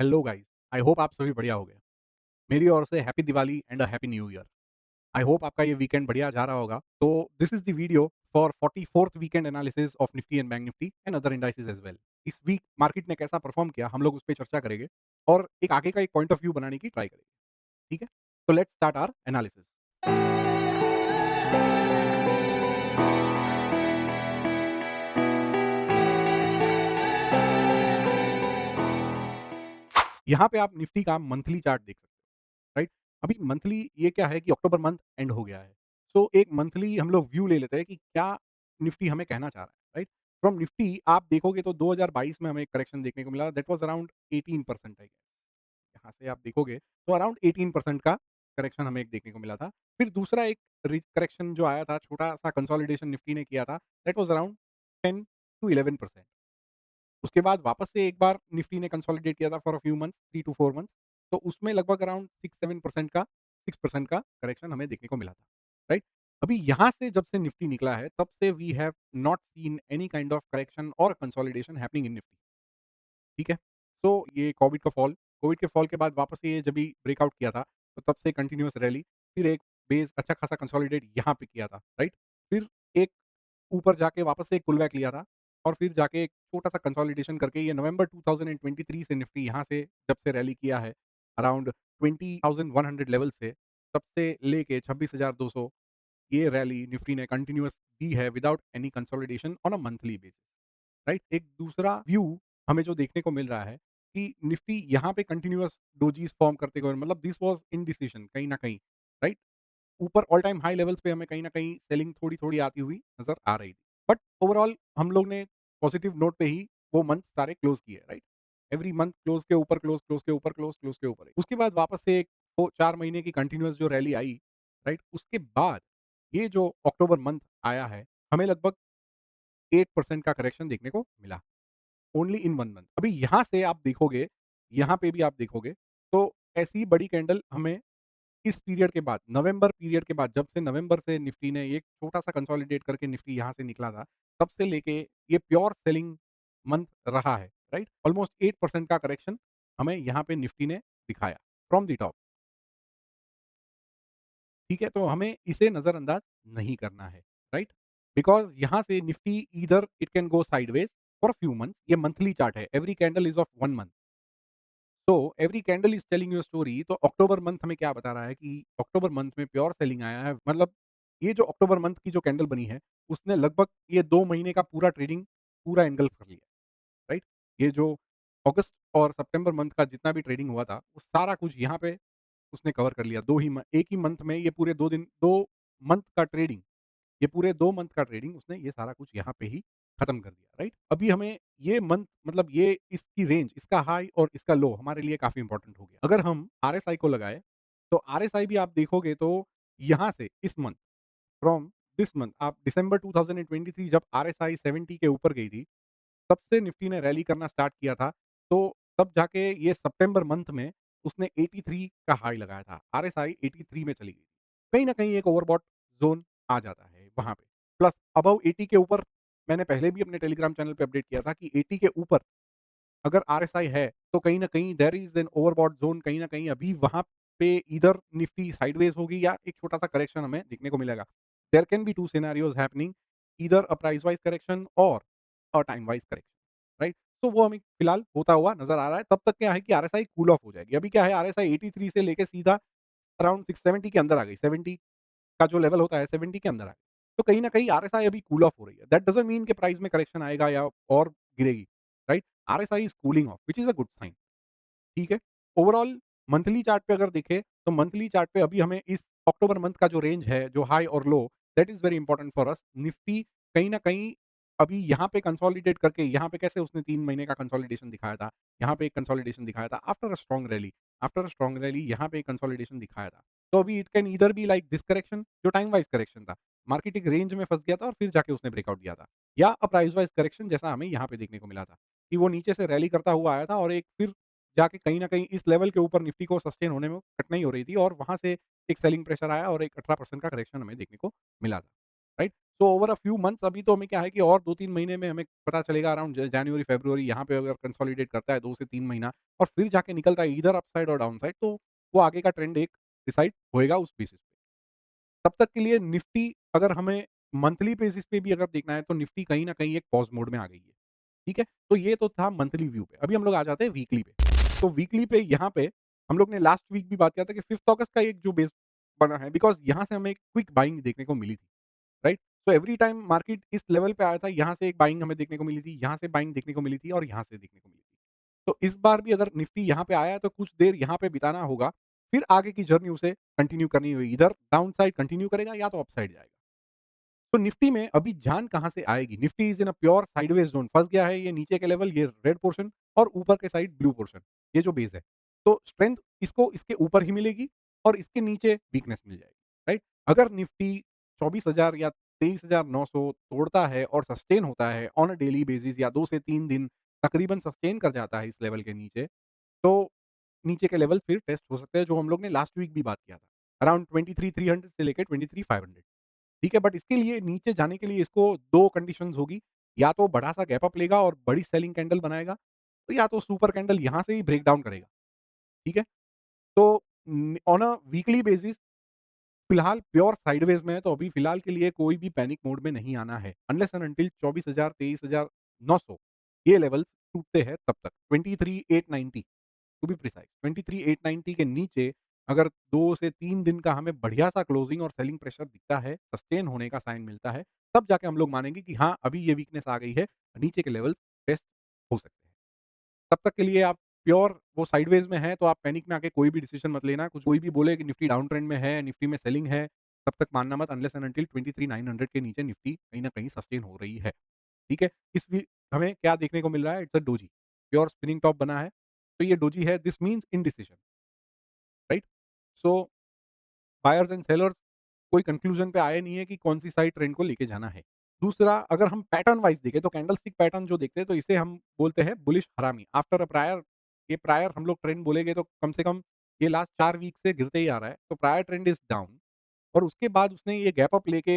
Hello guys, आई hope आप सभी बढ़िया होंगे। मेरी ओर से happy Diwali and a happy new year. I hope आपका ये वीकेंड बढ़िया जा रहा होगा। तो this is the video for 44th weekend analysis of Nifty and Bank Nifty and other indices as well. इस वीक मार्केट ने कैसा परफॉर्म किया, हम लोग उस पे चर्चा करेंगे और एक आगे का एक पॉइंट ऑफ व्यू बनाने की ट्राई करेंगे। ठीक है? तो लेट्स स्टार्ट आवर एनालिसिस। यहाँ पे आप निफ्टी का मंथली चार्ट देख सकते हो, राइट? अभी मंथली ये क्या है कि अक्टूबर मंथ एंड हो गया है। सो एक मंथली हम लोग व्यू ले लेते हैं कि क्या निफ्टी हमें कहना चाह रहा है, राइट? फ्रॉम निफ्टी आप देखोगे तो 2022 में हमें एक करेक्शन देखने को मिला, that was around 18% I guess. यहाँ से आप देखोगे तो अराउंड 18% का करेक्शन हमें एक देखने को मिला था। फिर दूसरा एक करेक्शन जो आया था, छोटा-सा कंसोलिडेशन निफ्टी ने किया था, दैट वाज़ अराउंड 10 टू 11%। उसके बाद वापस से एक बार निफ्टी ने कंसोलिडेट किया था for a few months, 3 to 4 months, तो उसमें लगभग अराउंड 6% का करेक्शन हमें देखने को मिला था, राइट? अभी यहाँ से जब से निफ्टी निकला है, तब से we have not seen any kind of correction और कंसोलिडेशन हैपनिंग इन निफ्टी, ठीक है? तो ये कोविड के फॉल के बाद वापस से ये जब भी ब्रेकआउट किया था, तो तब से कंटिन्यूअस रैली, फिर एक बेस अच्छा खासा कंसोलिडेट यहाँ पे किया था, राइट? फिर एक ऊपर जाके वापस से एक पुल बैक लिया था और फिर जाके एक छोटा-सा कंसोलिडेशन करके ये नवंबर 2023 से निफ्टी यहाँ से जब से रैली किया है, अराउंड 20,100 लेवल से, तब से लेके 26,200 ये रैली निफ्टी ने कंटिन्यूअस दी है without any consolidation on a monthly basis, right? एक दूसरा व्यू हमें जो देखने को मिल रहा है कि निफ्टी यहाँ पे कंटिन्यूअस डोजीज़ फॉर्म करते हुए मतलब दिस वाज़ इंडिसिशन कहीं न कहीं, राइट? ऊपर ऑल टाइम हाई लेवल्स पे हमें कहीं न कहीं सेलिंग थोड़ी-थोड़ी आती हुई नज़र आ रही थी। बट ओवरऑल हम लोग ने पॉजिटिव नोट पे ही वो मंथ सारे क्लोज़ किए, राइट? एवरी मंथ क्लोज़ के ऊपर क्लोज़, क्लोज़ के ऊपर क्लोज़, क्लोज़ के ऊपर। उसके बाद वापस से एक वो 4 महीने की कंटीन्यूअस जो रैली आई, राइट? उसके बाद ये जो अक्टूबर मंथ आया है, हमें लगभग 8% का करेक्शन देखने को मिला, ओनली इन 1 मंथ। अभी यहाँ से आप देखोगे, यहाँ पे भी आप देखोगे, तो ऐसी बड़ी कैंडल हमें इस पीरियड के बाद, नवंबर पीरियड के बाद, जब से नवंबर से निफ्टी ने एक छोटा-सा कंसोलिडेट करके निफ्टी यहाँ से निकला था, तब से लेके ये प्योर सेलिंग मंथ रहा है, राइट? ऑलमोस्ट 8% का करेक्शन हमें यहाँ पे निफ्टी ने दिखाया फ्रॉम द टॉप, ठीक है? तो हमें इसे नज़रअंदाज नहीं करना है, राइट? बिकॉज़ यहाँ से Nifty either it can go sideways for a few months, ये मंथली चार्ट है, every candle is of 1 month. तो every candle is telling you a story. तो अक्टूबर मंथ हमें क्या बता रहा है कि अक्टूबर मंथ में प्योर सेलिंग आया है। मतलब ये जो अक्टूबर मंथ की जो कैंडल बनी है, उसने लगभग ये 2 महीने का पूरा ट्रेडिंग पूरा एंगल्फ कर लिया, राइट? ये जो अगस्त और सितंबर मंथ का जितना भी ट्रेडिंग हुआ था, वो सारा कुछ यहाँ पे उसने कवर कर लिया। 2 ही म एक ही मंथ में ये पूरे 2 मंथ का ट्रेडिंग, ये पूरे 2 मंथ का ट्रेडिंग उसने ये सारा कुछ यहाँ पे ही खत्म कर दिया, राइट? अभी हमें ये मंथ मतलब ये इसकी रेंज, इसका हाई और इसका लो हमारे लिए काफ़ी इंपॉर्टेंट हो गया। अगर हम आरएसआई को लगाएँ, तो आरएसआई भी आप देखोगे तो यहाँ से इस मंथ फ्रॉम दिस मंथ आप दिसंबर 2023 जब आरएसआई 70 के ऊपर गई थी, तब से निफ्टी ने रैली करना स्टार्ट किया था। तो तब जाके ये सितंबर मंथ में उसने 83 का हाई लगाया था। आरएसआई 83 में चली गई। कहीं न कहीं एक ओवरबॉट ज़ोन आ जाता है वहाँ पे। प्लस अबव 80 के ऊपर मैंने पहले भी अपने टेलीग्राम चैनल पे अपडेट किया था कि 80 के ऊपर अगर आरएसआई है, तो कहीं न कहीं there is an overbought zone, कहीं न कहीं अभी वहाँ पे ईदर निफ्टी साइडवेज़ होगी या एक छोटा-सा करेक्शन हमें देखने को मिलेगा। There can be 2 scenarios happening, either a price wise correction और a time wise correction, right? तो वो हमें फिलहाल होता हुआ नज़र आ रहा है। तब तक क्या है कि आरएसआई कूल ऑफ हो जाएगी। अभी क्या है, आरएसआई 83 से लेके सीधा अराउंड 670 के अंदर आ गई। 70 का जो लेवल होता है 70 के अंदर आ गई। तो कहीं न कहीं आरएसआई अभी कूल ऑफ हो रही है। दैट डज़न्ट मीन कि प्राइस में करेक्शन आएगा या और गिरेगी, right? RSI is cooling off which is a good sign, ठीक है? ओवरऑल मंथली चार्ट पे अगर देखें, तो मंथली चार्ट पे अभी हमें इस अक्टूबर मंथ का जो रेंज है, जो हाई और low, that is very important for us. Nifty कहीं न कहीं अभी यहाँ पे कंसोलिडेट करके, यहाँ पे कैसे उसने 3 महीने का कंसोलिडेशन दिखाया था, यहाँ पे एक कंसोलिडेशन दिखाया था आफ्टर अ स्ट्रॉन्ग रैली यहाँ पे एक कंसोलिडेशन दिखाया था। तो अभी it can either be like this correction जो टाइम वाइज़ करेक्शन था। मार्केट एक रेंज में फँस गया था और फिर जाके उसने ब्रेकआउट दिया था। या अ प्राइस वाइज़ करेक्शन जैसा हमें यहाँ पे देखने को मिला था, कि वो नीचे से रैली करता हुआ आया था और एक फिर जाके कहीं न कहीं इस लेवल के ऊपर निफ्टी को सस्टेन होने में कठिनाई हो रही थी और वहाँ से एक सेलिंग प्रेशर आया और एक 18% का करेक्शन हमें देखने को मिला था, right? So over a few months अभी तो हमें क्या है कि और 2-3 महीने में हमें पता चलेगा अराउंड जनवरी, फरवरी यहाँ पे अगर कंसोलिडेट करता है 2 से 3 महीना और फिर जाके निकलता है ईदर अपसाइड और डाउनसाइड तो वो आगे का ट्रेंड एक डिसाइड होएगा उस बेसिस पे। तब तक के लिए निफ्टी अगर हमें मंथली बेसिस पे भी अगर देखना है तो निफ्टी कहीं न कहीं एक पॉज़ मोड में आ गई है। ठीक है? तो ये तो था मंथली व्यू पे। अभी हम लोग आ जाते हैं वीकली पे। तो वीकली पे यहाँ पे हम लोग ने लास्ट वीक भी बात किया था कि 5th अगस्त का एक जो बेस बना है बिकॉज़ यहाँ से हमें क्विक बाइंग देखने को मिली थी, राइट? तो एवरी टाइम मार्केट इस लेवल पे आया था, यहाँ से एक बाइंग हमें देखने को मिली थी, यहाँ से बाइंग देखने को मिली थी और यहाँ से देखने को मिली थी। तो इस बार भी अगर निफ्टी यहाँ पे आया है तो कुछ देर यहाँ पे बिताना होगा, फिर आगे की जर्नी उसे कंटिन्यू करनी होगी। इधर डाउन साइड कंटिन्यू करेगा या तो अप साइड जाएगा। तो निफ्टी में अभी जान कहाँ से आएगी? Nifty is in a pure sideways zone फँस गया है ये नीचे के लेवल ये रेड पोर्शन और ऊपर के साइड ब्लू पोर्शन, ये जो बेस है। तो स्ट्रेंथ इसको इसके ऊपर ही मिलेगी और इसके नीचे वीकनेस मिल जाएगी, राइट? अगर निफ्टी 24,000 या 23,900 तोड़ता है और सस्टेन होता है ऑन अ डेली बेसिस या 2 से 3 दिन तकरीबन सस्टेन कर जाता है इस लेवल के नीचे, तो नीचे के लेवल फिर टेस्ट हो सकते हैं जो हम लोग ने लास्ट वीक भी बात किया था। अराउंड 23,300 से लेके 23,500 ठीक है? बट इसके लिए नीचे जाने के लिए इसको 2 कंडीशंस होगी, या तो बड़ा-सा गैप अप लेगा और बड़ी सेलिंग कैंडल बनाएगा, तो या तो सुपर कैंडल यहाँ से ही ब्रेक डाउन करेगा, ठीक है? तो ऑन अ वीकली बेसिस फिलहाल प्योर साइडवेज में है, तो अभी फिलहाल के लिए कोई भी पैनिक मोड में नहीं आना है। अनलेस एंड अंटिल 24,000 23,900 ये लेवल्स टूटते हैं तब तक। 23,890 टू बी प्रिसाइज़ 23,890 के नीचे अगर 2 से 3 दिन का हमें बढ़िया-सा क्लोजिंग और सेलिंग प्रेशर दिखता है, सस्टेन होने का साइन मिलता है, तब जाके हम लोग मानेंगे कि हाँ, अभी ये वीकनेस आ गई है, नीचे के लेवल्स टेस्ट हो सकते हैं। तब तक के लिए आप प्योर वो साइडवेज में है, तो आप पैनिक में आके कोई भी डिसीज़न मत लेना। कुछ कोई भी बोले कि निफ्टी डाउन ट्रेंड में है, निफ्टी में सेलिंग है, तब तक मानना मत अनलेस एंड अंटिल 23,900 के नीचे निफ्टी कहीं न कहीं सस्टेन हो रही है। ठीक है? इस वीक हमें क्या देखने को मिल रहा है? It's a doji, pure spinning top बना है, तो ये डोजी है, this means indecision, right? So buyers and sellers कोई कंक्लूजन पे आए नहीं है कि कौन-सी साइड ट्रेंड को लेके जाना है। दूसरा अगर हम पैटर्न वाइज़ देखें तो कैंडलस्टिक पैटर्न जो देखते हैं तो इसे हम बोलते हैं बुलिश हरामी। आफ्टर अ प्रायर ये प्रायर हम लोग ट्रेंड बोलेंगे तो कम से कम ये लास्ट 4 वीक से गिरते ही आ रहा है। तो प्रायर ट्रेंड इज़ डाउन और उसके बाद उसने ये गैप अप लेके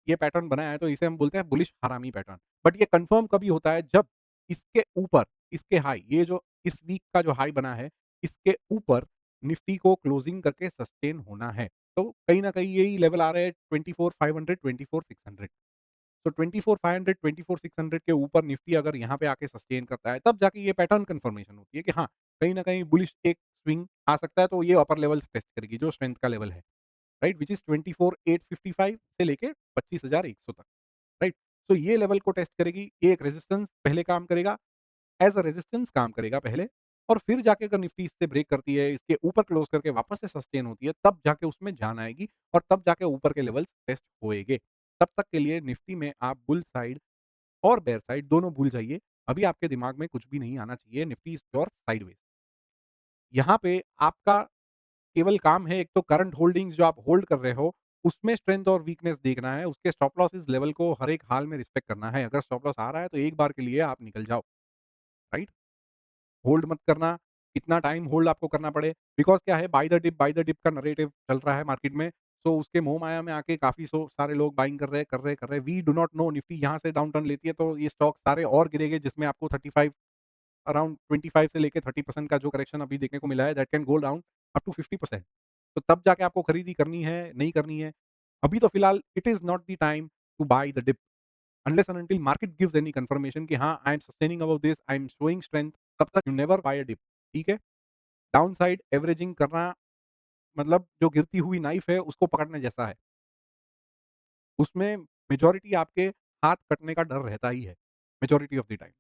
ये पैटर्न बनाया है तो इसे हम बोलते हैं बुलिश हरामी पैटर्न। बट ये कन्फर्म कभी होता है जब इसके ऊपर, इसके हाई ये जो इस वीक का जो हाई बना है, इसके ऊपर निफ्टी को क्लोजिंग करके सस्टेन होना है। तो कहीं न कहीं यही लेवल आ रहे हैं 24,500 24,600 तो 24,500 24,600 के ऊपर निफ्टी अगर यहाँ पे आके सस्टेन करता है, तब जाके ये पैटर्न कन्फर्मेशन होती है कि हाँ, कहीं न कहीं बुलिश एक स्विंग आ सकता है तो ये अपर लेवल्स टेस्ट करेगी जो स्ट्रेंथ का लेवल है। राइट व्हिच इज़ 24,855 से लेके 25,100 तक, राइट? सो ये लेवल को टेस्ट करेगी, ये एक रेजिस्टेंस पहले काम करेगा, एज़ अ रेजिस्टेंस काम करेगा पहले और फिर जाके अगर निफ्टी इससे ब्रेक करती है, इसके ऊपर क्लोज़ करके वापस से सस्टेन होती है, तब जाके उसमें जान आएगी और तब जाके ऊपर के लेवल्स टेस्ट होएँगे। तब तक के लिए निफ्टी में आप बुल साइड और बेयर साइड दोनों भूल जाइए। अभी आपके दिमाग में कुछ भी नहीं आना चाहिए, निफ्टी इज़ प्योर साइडवेज। यहाँ पे आपका केवल काम है एक तो करंट होल्डिंग्स जो आप होल्ड कर रहे हो, उसमें स्ट्रेंथ और वीकनेस देखना है, उसके स्टॉप लॉसेस लेवल को हर एक हाल में रिस्पेक्ट करना है। अगर स्टॉप लॉस आ रहा है तो एक बार के लिए आप निकल जाओ, राइट? होल्ड मत करना, कितना टाइम होल्ड आपको करना पड़े, बिकॉज़ क्या है बाय द डिप का नैरेटिव चल रहा है मार्केट में, सो उसके मोह-माया में आके काफ़ी सारे लोग बाइंग कर रहे हैं। We do not know Nifty यहाँ से डाउन टर्न लेती है तो ये स्टॉक सारे और गिरेंगे जिसमें आपको 35 अराउंड 25 से लेके 30% का जो करेक्शन अभी देखने को मिला है that can go down up to 50% तो तब जाके आपको खरीदी करनी है, नहीं करनी है। अभी तो फिलहाल it is not the time to buy the dip unless and until market gives any confirmation कि हाँ, I am sustaining above this, I am showing strength तब तक you never buy a dip, ठीक है? डाउन साइड एवरेजिंग करना मतलब जो गिरती हुई नाइफ है उसको पकड़ने जैसा है। उसमें मेजॉरिटी आपके हाथ कटने का डर रहता ही है, majority of the time.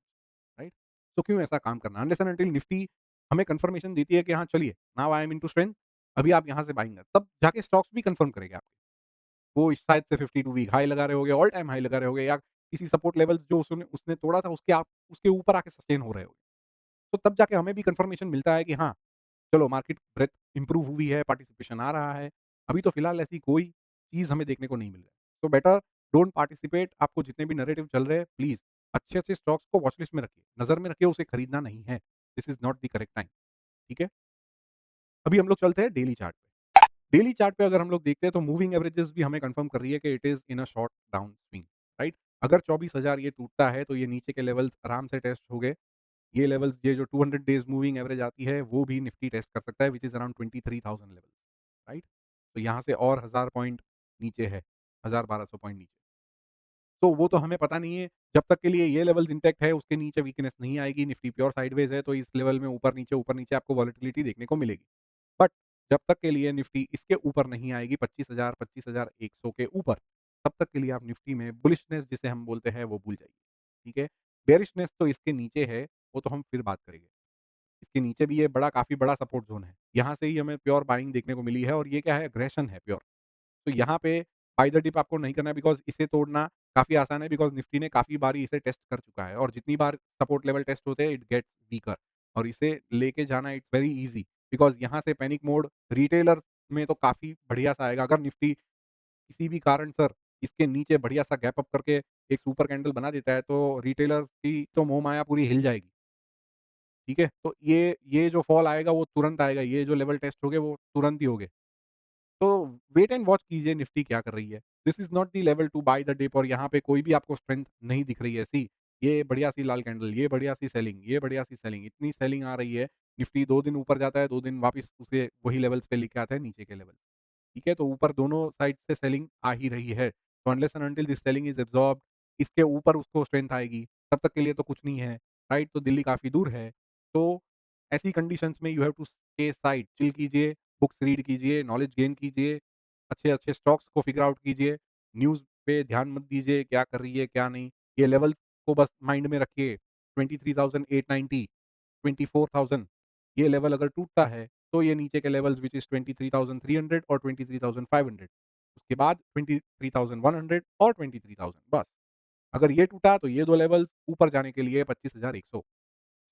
Right? तो क्यों ऐसा काम करना? अनलेस एंड अंटिल निफ्टी हमें कन्फर्मेशन देती है कि हाँ, चलिए now I am into strength अभी आप यहाँ से बाइंग कर तब जाके स्टॉक्स भी कन्फर्म करेंगे आपके। वो शायद से 52 वीक हाई लगा रहे होगे, ऑल टाइम हाई लगा रहे होगे या किसी सपोर्ट लेवल्स जो उसने उसने तोड़ा था उसके ऊपर आके सस्टेन हो रहे होगे। तो तब जाके हमें भी कन्फर्मेशन मिलता है कि हाँ, चलो मार्केट ब्रेडथ इम्प्रूव हुई है, पार्टिसिपेशन आ रहा है। अभी तो फिलहाल ऐसी कोई चीज़ हमें देखने को नहीं मिल रहा है। तो बेटर डोंट पार्टिसिपेट आपको जितने भी नैरेटिव चल रहे हैं प्लीज़ अच्छे-अच्छे स्टॉक्स को वॉच लिस्ट में रखिए। नज़र में रखिए उसे खरीदना नहीं है। This is not the correct time ठीक है? अभी हम लोग चलते हैं डेली चार्ट पे। डेली चार्ट पे अगर हम लोग देखते हैं तो मूविंग एवरेजेस भी हमें कंफर्म कर रही है कि it is in a short down swing, right? अगर 24,000 ये टूटता है तो ये नीचे के लेवल्स आराम से टेस्ट हो गए। ये लेवल्स ये जो 200 डेज़ मूविंग एवरेज आती है वो भी निफ्टी टेस्ट कर सकता है which is around 23,000 levels, right? तो यहाँ से और 1000 पॉइंट नीचे है, 1000-1200 पॉइंट नीचे। तो वो तो हमें पता नहीं है, जब तक के लिए ये लेवल्स इंटैक्ट है उसके नीचे वीकनेस नहीं आएगी, निफ्टी प्योर साइडवेज है तो इस लेवल में ऊपर-नीचे आपको वॉलेटिलिटी देखने को मिलेगी। बट जब तक के लिए निफ्टी इसके ऊपर नहीं आएगी 25,000 25,100 के ऊपर, तब तक के लिए आप निफ्टी में बुलिशनेस जिसे हम बोलते हैं वो भूल जाइए, ठीक है? बेयरिशनेस तो इसके नीचे है, वो तो हम फिर बात करेंगे। इसके नीचे भी ये काफ़ी बड़ा सपोर्ट ज़ोन है। यहाँ से ही हमें प्योर बाइंग देखने को मिली है और ये क्या है एग्रेशन है प्योर। तो यहाँ पे बाय द डिप आपको नहीं करना है बिकॉज़ इसे तोड़ना काफ़ी आसान है बिकॉज़ निफ्टी ने काफ़ी बारी इसे टेस्ट कर चुका है और जितनी बार सपोर्ट लेवल टेस्ट होते हैं इट गेट्स वीकर और इसे लेके जाना इट्स वेरी ईज़ी बिकॉज़ यहाँ से पैनिक मोड रिटेलर में तो काफ़ी बढ़िया-सा आएगा। अगर निफ्टी किसी भी कारणसर इसके नीचे बढ़िया-सा गैप अप करके एक सुपर कैंडल बना देता है तो रिटेलर्स की तो मोह-माया पूरी हिल जाएगी, ठीक है? तो ये जो फॉल आएगा वो तुरंत आएगा, ये जो लेवल टेस्ट होंगे वो तुरंत ही होंगे। तो वेट एंड वॉच कीजिए निफ्टी क्या कर रही है। This is not the level to buy the dip और यहाँ पे कोई भी आपको स्ट्रेंथ नहीं दिख रही है। सी ये बढ़िया-सी लाल कैंडल, ये बढ़िया-सी सेलिंग, ये बढ़िया-सी सेलिंग, इतनी सेलिंग आ रही है, निफ्टी 2 दिन ऊपर जाता है, 2 दिन वापस उसे वही लेवल्स पे लेके आता है नीचे के लेवल। ठीक है? तो ऊपर दोनों साइड से सेलिंग आ ही रही है। तो unless and until this selling is absorbed इसके ऊपर उसको स्ट्रेंथ आएगी, तब तक के लिए तो कुछ नहीं है, राइट? तो दिल्ली काफ़ी दूर है। तो ऐसी कंडीशंस में you have to stay side, chill कीजिए, बुक्स रीड कीजिए, नॉलेज गेन कीजिए, अच्छे-अच्छे स्टॉक्स को फिगर आउट कीजिए, न्यूज़ पे ध्यान मत दीजिए, क्या कर रही है, क्या नहीं। ये लेवल्स को बस माइंड में रखिए, 23,890, 24,000 ये लेवल अगर टूटता है, तो ये नीचे के लेवल्स व्हिच इज़ 23,300 और 23,500 उसके बाद 23,100 और 23,000 बस। अगर ये टूटा तो ये 2 लेवल्स ऊपर जाने के लिए 25,100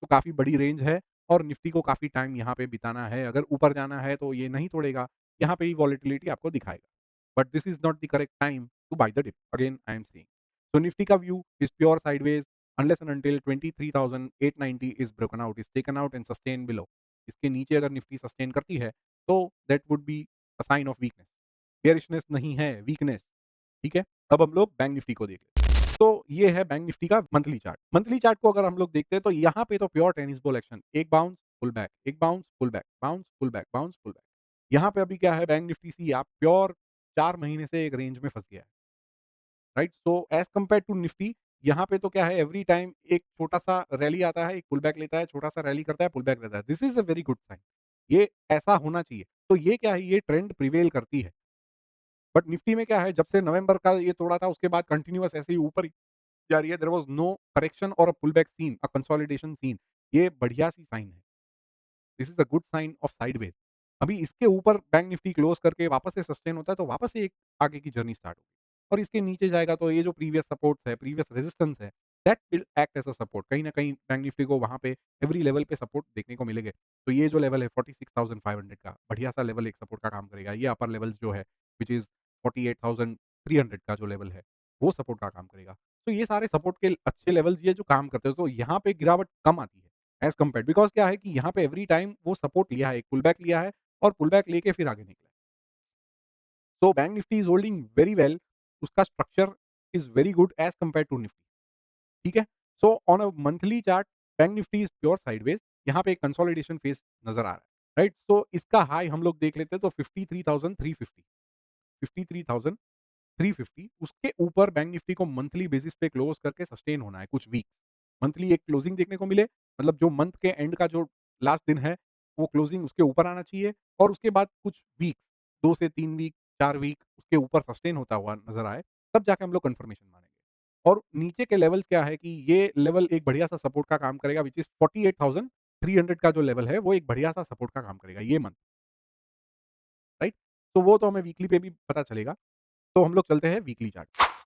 तो काफ़ी बड़ी रेंज है और निफ्टी को काफ़ी टाइम यहाँ पे बिताना है। अगर ऊपर जाना है तो ये नहीं तोड़ेगा, यहाँ पे ही वॉलेटिलिटी आपको दिखाएगा। But this is not the correct time to buy the dip, again I am saying. So Nifty का view is pure sideways unless and until 23,890 is broken out, is taken out and sustain below. इसके नीचे अगर Nifty sustain करती है, तो that would be a sign of weakness. Bearishness नहीं है, weakness, ठीक है? अब हम लोग बैंक निफ्टी को देख लेते हैं। तो ये है बैंक निफ्टी का मंथली चार्ट। मंथली चार्ट को अगर हम लोग देखते हैं तो यहाँ पे तो प्योर टेनिस बॉल एक्शन, एक बाउंस, पुल बैक, एक bounce, pull back, bounce, pull back, bounce, pull back. यहाँ पे अभी क्या है बैंक निफ्टी सी आप प्योर 4 महीने से एक रेंज में फँस गया है, right? So as compared to Nifty यहाँ पे तो क्या है एवरी टाइम एक छोटा-सा रैली आता है, एक पुल बैक लेता है, छोटा-सा रैली करता है, पुल बैक लेता है। This is a very good sign. ये ऐसा होना चाहिए। तो ये क्या है, ये ट्रेंड प्रिवेल करती है। बट निफ्टी में क्या है, जब से नवंबर का ये तोड़ा था उसके बाद कंटीन्यूअस ऐसे ही ऊपर जा रही है। देयर वाज़ नो करेक्शन और a pull back scene, a consolidation scene. ये बढ़िया-सी साइन है। This is a good sign of sideways. अभी इसके ऊपर बैंक निफ्टी क्लोज़ करके वापस से सस्टेन होता है, तो वापस से एक आगे की जर्नी स्टार्ट होगी। और इसके नीचे जाएगा तो ये जो प्रीवियस सपोर्ट्स है, प्रीवियस रेजिस्टेंस है, that will act as a support. कहीं न कहीं बैंक निफ्टी को वहाँ पे एवरी लेवल पे सपोर्ट देखने को मिलेंगे। तो ये जो लेवल है 46,500 का, बढ़िया-सा लेवल एक सपोर्ट का काम करेगा। ये अपर लेवल्स जो है, व्हिच इज़ 48,300 का जो लेवल है, वो सपोर्ट का काम करेगा। तो ये सारे सपोर्ट के अच्छे लेवल्स ये जो काम करते हैं, तो यहाँ पे गिरावट कम आती है। एज़ कम्पेयर्ड बिकॉज़ क्या है कि यहाँ पे एवरी टाइम वो सपोर्ट लिया है, एक पुल बैक लिया है और पुल बैक लेके फिर आगे निकला है। So bank Nifty is holding very well, उसका structure is very good as compared to Nifty, ठीक है? So on a monthly chart bank Nifty is pure sideways, यहाँ पे एक कंसोलिडेशन फेज़ नज़र आ रहा है, राइट? सो इसका हाई हम लोग देख लेते हैं तो 53,350, 53,350 उसके ऊपर बैंक निफ्टी को मंथली बेसिस पे क्लोज़ करके सस्टेन होना है कुछ वीक्स। मंथली एक क्लोजिंग देखने को मिले, मतलब जो मंथ के एंड का जो लास्ट दिन है, वो क्लोजिंग उसके ऊपर आना चाहिए और उसके बाद कुछ वीक्स 2 से 3 वीक, 4 वीक उसके ऊपर सस्टेन होता हुआ नज़र आए, तब जाके हम लोग कन्फर्मेशन मानेंगे। और नीचे के लेवल्स क्या है कि ये लेवल एक बढ़िया-सा सपोर्ट का काम करेगा व्हिच इज़ 48,300 का जो लेवल है, वो एक बढ़िया-सा सपोर्ट का काम करेगा ये मंथ, राइट? तो वो तो हमें वीकली पे भी पता चलेगा। तो हम लोग चलते हैं वीकली चार्ट।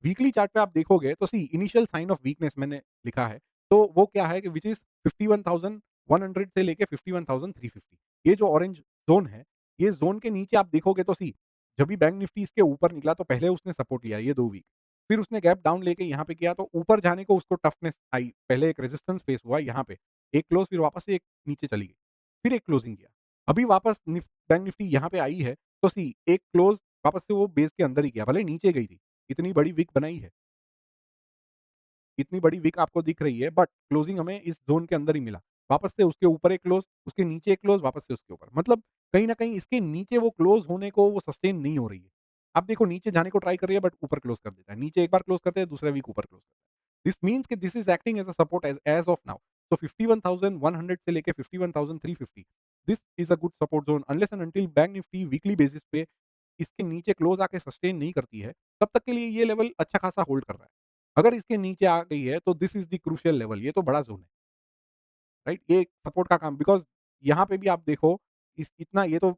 वीकली चार्ट पे आप देखोगे तो सी इनिशियल साइन ऑफ वीकनेस मैंने लिखा है। तो वो क्या है कि व्हिच इज़ 51,100 से लेके 51,350 ये जो ऑरेंज ज़ोन है, ये ज़ोन के नीचे आप देखोगे तो सी जब भी बैंक निफ्टी इसके ऊपर निकला तो पहले उसने सपोर्ट लिया ये 2 वीक। फिर उसने गैप डाउन लेके यहाँ पे किया तो ऊपर जाने को उसको टफनेस आई। पहले एक रेजिस्टेंस फेस हुआ यहाँ पे, एक क्लोज़ फिर वापस से एक नीचे चली गई। फिर एक क्लोजिंग किया। अभी वापस बैंक निफ्टी यहाँ पे आई है तो सी एक क्लोज़ वापस से वो बेस के अंदर ही गया, भले ही नीचे गई थी, इतनी बड़ी विक बनाई है, इतनी बड़ी विक आपको दिख रही है बट क्लोजिंग हमें इस ज़ोन के अंदर ही मिला। वापस से उसके ऊपर एक क्लोज़, उसके नीचे एक क्लोज़, वापस से उसके ऊपर। मतलब कहीं न कहीं इसके नीचे वो क्लोज़ होने को वो सस्टेन नहीं हो रही है। आप देखो नीचे जाने को ट्राई कर रही है बट ऊपर क्लोज़ कर देता है। नीचे एक बार क्लोज़ करते हैं, दूसरा वीक ऊपर क्लोज़ करता है। दिस मीन्स कि this is acting as a support as of now. तो 51,100 से लेके 51,350 this is a good support zone unless and until bank Nifty weekly basis पे इसके नीचे क्लोज़ आके सस्टेन नहीं करती है, तब तक के लिए ये लेवल अच्छा खासा होल्ड कर रहा है। अगर इसके नीचे आ गई है तो this is the crucial level, ये तो बड़ा ज़ोन है, राइट? ये सपोर्ट का काम बिकॉज़ यहाँ पे भी आप देखो इस इतना ये तो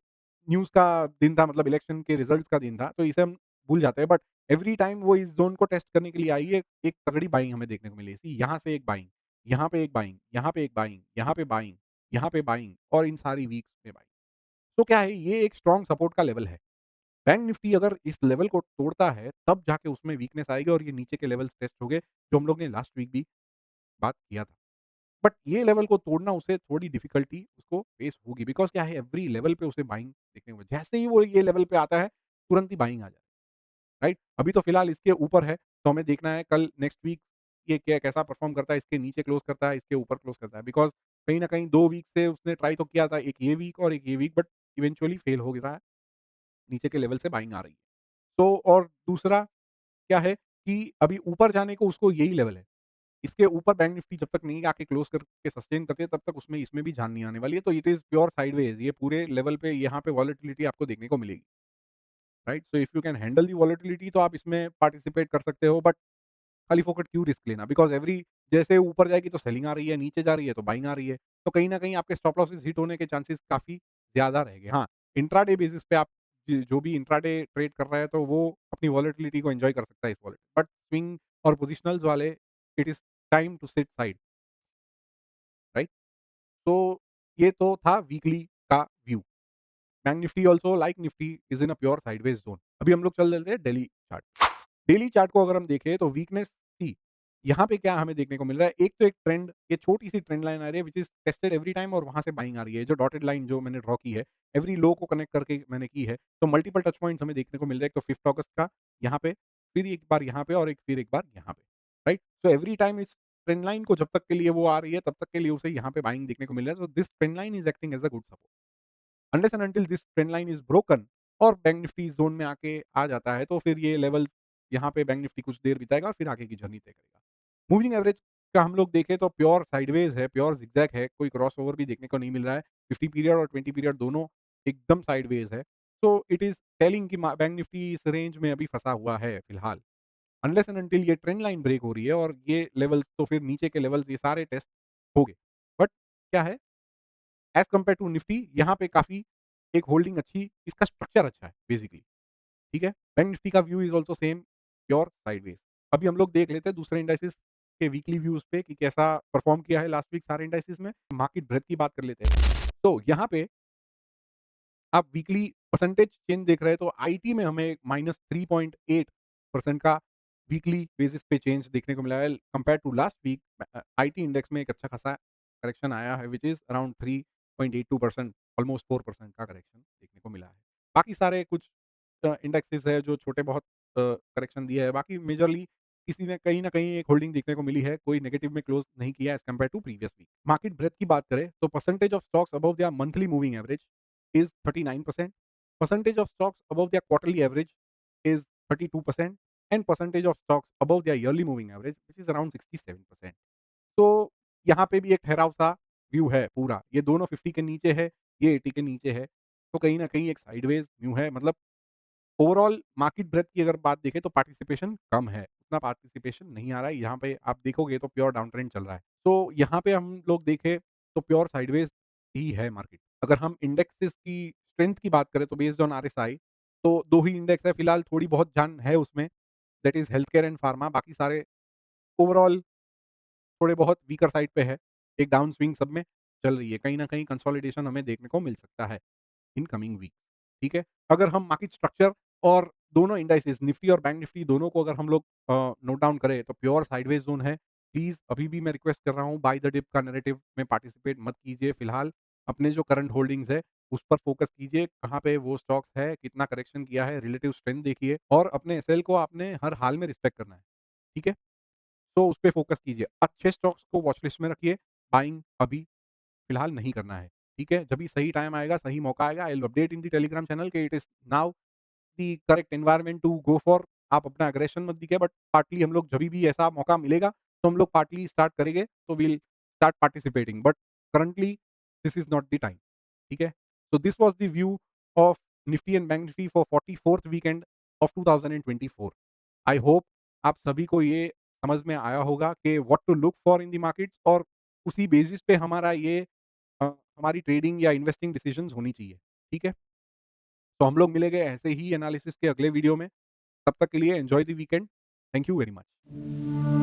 न्यूज़ का दिन था मतलब इलेक्शन के रिज़ल्ट्स का दिन था, तो इसे हम भूल जाते हैं बट एवरी टाइम वो इस ज़ोन को टेस्ट करने के लिए आई है, एक तगड़ी बाइंग हमें देखने को मिली। सी यहाँ से एक बाइंग, यहाँ पे एक बाइंग, यहाँ पे एक बाइंग, यहाँ पे बाइंग, यहाँ पे बाइंग और इन सारी वीक्स में बाइंग। तो क्या है ये एक स्ट्रॉन्ग सपोर्ट का लेवल है। बैंक निफ्टी अगर इस लेवल को तोड़ता है, तब जाके उसमें वीकनेस आएगी और ये नीचे के लेवल्स टेस्ट होंगे, जो हम लोग ने लास्ट वीक भी बात किया था। बट ये लेवल को तोड़ना उसे थोड़ी डिफ़िकल्टी उसको फेस होगी बिकॉज़ क्या है एवरी लेवल पे उसे बाइंग देखने को जैसे ही वो ये लेवल पे आता है, तुरंत ही बाइंग आ जाए, राइट? अभी तो फिलहाल इसके ऊपर है, तो हमें देखना है कल नेक्स्ट वीक ये क्या कैसा परफ़ॉर्म करता है, इसके नीचे क्लोज़ करता है, इसके ऊपर क्लोज़ करता है बिकॉज़ कहीं न कहीं 2 वीक से उसने ट्राई तो किया था, एक ये वीक और एक ये वीक बट इवेंचुअली फेल हो गया है, नीचे के लेवल से बाइंग आ रही है। तो और दूसरा क्या है कि अभी ऊपर जाने को उसको यही लेवल है। इसके ऊपर बैंक निफ्टी जब तक नहीं आके क्लोज़ करके सस्टेन करती है, तब तक उसमें इसमें भी जान नहीं आने वाली है। तो इट इज़ प्योर साइडवेज़ ये पूरे लेवल पे यहाँ पे वॉलेटिलिटी आपको देखने को मिलेगी, right? So if you can handle the volatility तो आप इसमें पार्टिसिपेट कर सकते हो बट खाली फोकट क्यों रिस्क लेना? बिकॉज़ एवरी जैसे ऊपर जाएगी तो सेलिंग आ रही है, नीचे जा रही है तो बाइंग आ रही है। तो कहीं न कहीं आपके स्टॉप लॉसेस हिट होने के चांसेस काफ़ी ज़्यादा रहेंगे। हाँ, इंट्राडे बेसिस पे आप जो भी इंट्राडे ट्रेड कर रहा है तो वो अपनी वॉलेटिलिटी को एन्जॉय कर सकता है इस वॉलेट बट स्विंग और पोजिशनल्स वाले it is time to sit side, right? तो ये तो था वीकली का view. Bank Nifty also like Nifty is in a pure sideways zone. अभी हम लोग चल देते हैं डेली चार्ट। डेली चार्ट को अगर हम देखें तो वीकनेस थी। यहाँ पे क्या हमें देखने को मिल रहा है, एक तो एक ट्रेंड ये छोटी-सी ट्रेंड लाइन आ रही है which is tested every time और वहाँ से बाइंग आ रही है। जो डॉटेड लाइन जो मैंने ड्रॉ की है, एवरी लो को कनेक्ट करके मैंने की है। तो मल्टीपल टच पॉइंट्स हमें देखने को मिल रहा है। एक तो 5th अगस्त का यहाँ पे, फिर एक बार यहाँ पे और एक फिर एक बार यहाँ पे, राइट? सो एवरी टाइम इस ट्रेंड लाइन को जब तक के लिए वो आ रही है, तब तक के लिए उसे यहाँ पे बाइंग देखने को मिल रहा है। So this trend line is acting as a good support. Unless and until this trend line is broken और बैंक निफ्टी इस ज़ोन में आके आ जाता है, तो फिर ये लेवल्स यहाँ पे बैंक निफ्टी कुछ देर बिताएगा और फिर आगे की जर्नी तय करेगा। मूविंग एवरेज का हम लोग देखें तो प्योर साइडवेज है, प्योर ज़िगज़ैग है, कोई क्रॉसओवर भी देखने को नहीं मिल रहा है। 50 पीरियड और 20 पीरियड दोनों एकदम साइडवेज है। सो इट इज़ टेलिंग कि मा बैंक निफ्टी इस रेंज में अभी फँसा हुआ है फिलहाल। अनलेस एंड अंटिल ये ट्रेंड लाइन ब्रेक हो रही है और ये लेवल्स तो फिर नीचे के लेवल्स ये सारे टेस्ट हो गए। बट क्या है एज़ कंपेयर टू निफ्टी यहाँ पे काफ़ी एक होल्डिंग अच्छी इसका स्ट्रक्चर अच्छा है बेसिकली, ठीक है? बैंक निफ्टी का view is also same pure sideways. अभी हम लोग देख लेते हैं दूसरे इंडाइसेस के वीकली व्यूज़ पे कि कैसा परफ़ॉर्म किया है लास्ट वीक सारे इंडाइसेस में। मार्केट ब्रेडथ की बात कर लेते हैं। तो यहाँ पे आप वीकली परसेंटेज चेंज देख रहे हैं तो आईटी में हमें -3.8% का वीकली बेसिस पे चेंज देखने को मिला है compare to last week IT index में एक अच्छा खासा करेक्शन आया है व्हिच इज़ अराउंड 3.82% ऑलमोस्ट 4% का करेक्शन देखने को मिला है। बाकी सारे कुछ इंडेक्सेस है जो छोटे बहुत करेक्शन दिए है। बाकी मेजरली किसी ने कहीं न कहीं एक होल्डिंग देखने को मिली है, कोई नेगेटिव में क्लोज़ नहीं किया as compare to previous week. Market breadth की बात करें तो percentage of stocks above their monthly moving average is 39%, percentage of stocks above their quarterly average is 32%, and percentage of stocks above their yearly moving average which is around 67%. तो यहाँ पे भी एक ठहराव-सा view है पूरा। ये दोनों 50 के नीचे है, ये 80 के नीचे है। तो कहीं न कहीं एक साइडवेज़ व्यू है मतलब ओवरऑल मार्केट ब्रेडथ की अगर बात देखें तो पार्टिसिपेशन कम है। उतना पार्टिसिपेशन नहीं आ रहा है। यहाँ पे आप देखोगे तो प्योर डाउन ट्रेंड चल रहा है। तो यहाँ पे हम लोग देखें तो प्योर साइडवेज़ ही है मार्केट। अगर हम इंडेक्सेस की स्ट्रेंथ की बात करें तो बेस्ड ऑन आरएसआई तो 2 ही इंडेक्स है फिलहाल थोड़ी बहुत जान है उसमें that is healthcare and pharma बाकी सारे ओवरऑल थोड़े बहुत वीकर साइड पे है। एक डाउन स्विंग सब में चल रही है। कहीं न कहीं कंसोलिडेशन हमें देखने को मिल सकता है इन कमिंग वीक्स, ठीक है? अगर हम मार्केट स्ट्रक्चर और दोनों इंडाइसेस निफ्टी और बैंक निफ्टी दोनों को अगर हम लोग नोट डाउन करें तो प्योर साइडवेज ज़ोन है। प्लीज़ अभी भी मैं रिक्वेस्ट कर रहा हूँ बाय द डिप का नैरेटिव में पार्टिसिपेट मत कीजिए फिलहाल। अपने जो करंट होल्डिंग्स है, उस पर फ़ोकस कीजिए, कहाँ पे वो स्टॉक्स है, कितना करेक्शन किया है, रिलेटिव स्ट्रेंथ देखिए और अपने एसएल को आपने हर हाल में रिस्पेक्ट करना है, ठीक है? तो उस पे फ़ोकस कीजिए। अच्छे स्टॉक्स को वॉच लिस्ट में रखिए, बाइंग अभी फिलहाल नहीं करना है, ठीक है? जब भी सही टाइम आएगा, सही मौका आएगा, I will update in the Telegram channel कि it is now the correct environment to go for. आप अपना एग्रेशन मत दिखाइए, बट पार्टली हम लोग जभी भी ऐसा मौका मिलेगा, तो हम लोग पार्टली स्टार्ट करेंगे, तो we will start participating, but currently this is not the time, ठीक है? So this was the view of Nifty and Bank Nifty for 44th weekend of 2024। I hope आप सभी को ये समझ में आया होगा कि what to look for in the markets और उसी बेसिस पे हमारा ये हमारी ट्रेडिंग या इन्वेस्टिंग डिसीजंस होनी चाहिए, ठीक है? तो हम लोग मिलेंगे ऐसे ही एनालिसिस के अगले वीडियो में। तब तक के लिए enjoy the weekend. Thank you very much.